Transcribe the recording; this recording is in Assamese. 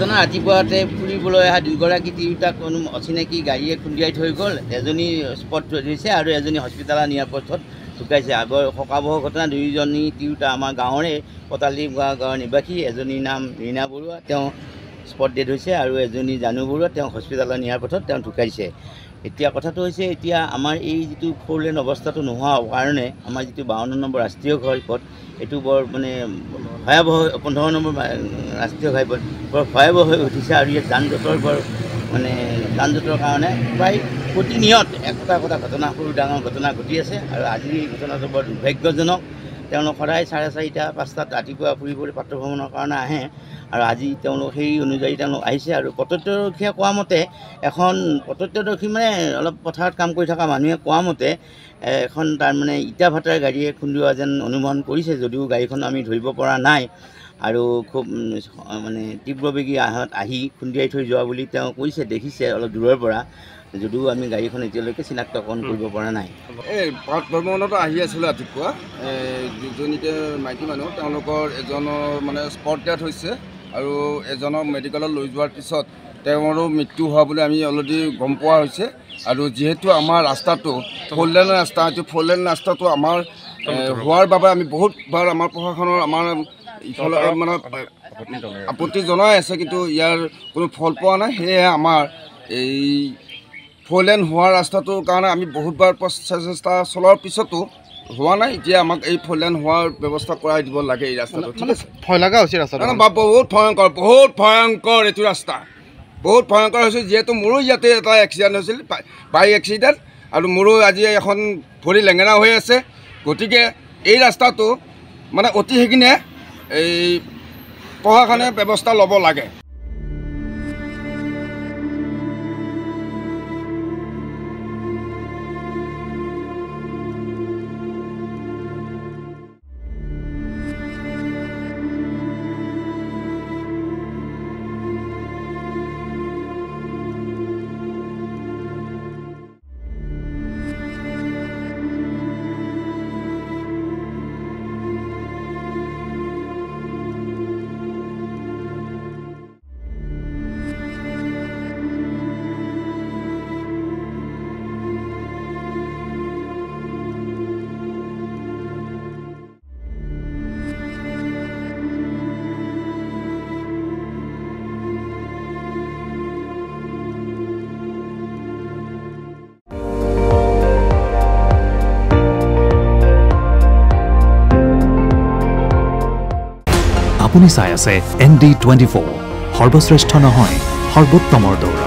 ৰাতিপুৱাতে ফুৰিবলৈ অহা দুগৰাকী তিৰোতাক কোনো অচিনাকি গাড়ীয়ে খুন্দিয়াই থৈ গ'ল। এজনী স্পট ধৰিছে আৰু এজনী হস্পিটালত নিয়াৰ পথত ঢুকাইছে। আগৰ শোকাবহ ঘটনা। দুয়োজনী তিৰোতা আমাৰ গাঁৱৰে পতালি গাঁৱৰ নিবাসী। এজনীৰ নাম ৰীণা বৰুৱা, তেওঁ স্পট ডেড হৈছে, আৰু এজনী জানু বৰুৱা, তেওঁ হস্পিটালত নিয়াৰ পথত তেওঁ ঢুকাইছে। এতিয়া কথাটো হৈছে, এতিয়া আমাৰ এই যিটো 4 লেন অৱস্থাটো নোহোৱাৰ কাৰণে আমাৰ যিটো 52 নম্বৰ ৰাষ্ট্ৰীয় ঘাইপথ, এইটো বৰ মানে ভয়াৱহ, 15 নম্বৰ ৰাষ্ট্ৰীয় ঘাইপথ বৰ ভয়াৱহ হৈ উঠিছে। আৰু ইয়াত যান-জঁটৰ কাৰণে প্ৰায় প্ৰতিনিয়ত একোটা ঘটনা, সৰু ডাঙৰ ঘটনা ঘটি আছে। আৰু আজিৰ এই ঘটনাটো বৰ দুৰ্ভাগ্যজনক। তেওঁলোক সদায় 4:30, 5টাত ৰাতিপুৱা ফুৰিবলৈ প্ৰাতঃ ভ্ৰমণৰ কাৰণে আহে, আৰু আজি তেওঁলোক সেই অনুযায়ী তেওঁলোক আহিছে। আৰু প্ৰত্যক্ষদৰ্শীয়ে কোৱা মতে, এখন প্ৰত্যক্ষদৰ্শী মানে অলপ পথাৰত কাম কৰি থকা মানুহে কোৱা মতে এখন তাৰমানে ইটা ভাটাৰ গাড়ীয়ে খুন্দোৱা যেন অনুমান কৰিছে, যদিও গাড়ীখন আমি ধৰিব পৰা নাই। আৰু খুব মানে তীব্ৰবেগী আহি খুন্দিয়াই থৈ যোৱা বুলি তেওঁ কৈছে, দেখিছে অলপ দূৰৰ পৰা, যদিও আমি গাড়ীখন এতিয়ালৈকে চিনাক্তকৰণ কৰিব পৰা নাই। এই পথ ভ্ৰমণতো আহি আছিলোঁ ৰাতিপুৱা, দুজনীকে মাইকী মানুহ, তেওঁলোকৰ এজনৰ মানে স্পট ডেথ হৈছে, আৰু এজনক মেডিকেলত লৈ যোৱাৰ পিছত তেওঁৰো মৃত্যু হোৱা বুলি আমি অলৰেডি গম পোৱা হৈছে। আৰু যিহেতু আমাৰ ৰাস্তাটো 4 লেনৰ ৰাস্তা, এইটো 4 লেন ৰাস্তাটো আমাৰ হোৱাৰ বাবে আমি বহুতবাৰ আমাৰ প্ৰশাসনৰ আমাৰ ইফালে মানে আপত্তি জনাই আছে, কিন্তু ইয়াৰ কোনো ফল পোৱা নাই। সেয়েহে আমাৰ এই 4 লেন হোৱা ৰাস্তাটোৰ কাৰণে আমি বহুতবাৰ চেষ্টা চলোৱাৰ পিছতো হোৱা নাই। এতিয়া আমাক এই 4 লেন হোৱাৰ ব্যৱস্থা কৰাই দিব লাগে এই ৰাস্তাটো। ঠিক আছে, ভয় লগা হৈছে ৰাস্তাটো, বহুত ভয়ংকৰ এইটো ৰাস্তা, বহুত ভয়ংকৰ হৈছে। যিহেতু মোৰো ইয়াতে এটা এক্সিডেণ্ট হৈছিল, বাইক এক্সিডেণ্ট, আৰু মোৰো আজি এখন ভৰি লেঙেৰা হৈ আছে। গতিকে এই ৰাস্তাটো মানে অতি শীঘ্ৰে এই প্ৰশাসনে ব্যৱস্থা ল'ব লাগে। আপুনি চাই আছে ND24, সৰ্বশ্ৰেষ্ঠ নহয়, সৰ্বোত্তমৰ দৌৰ।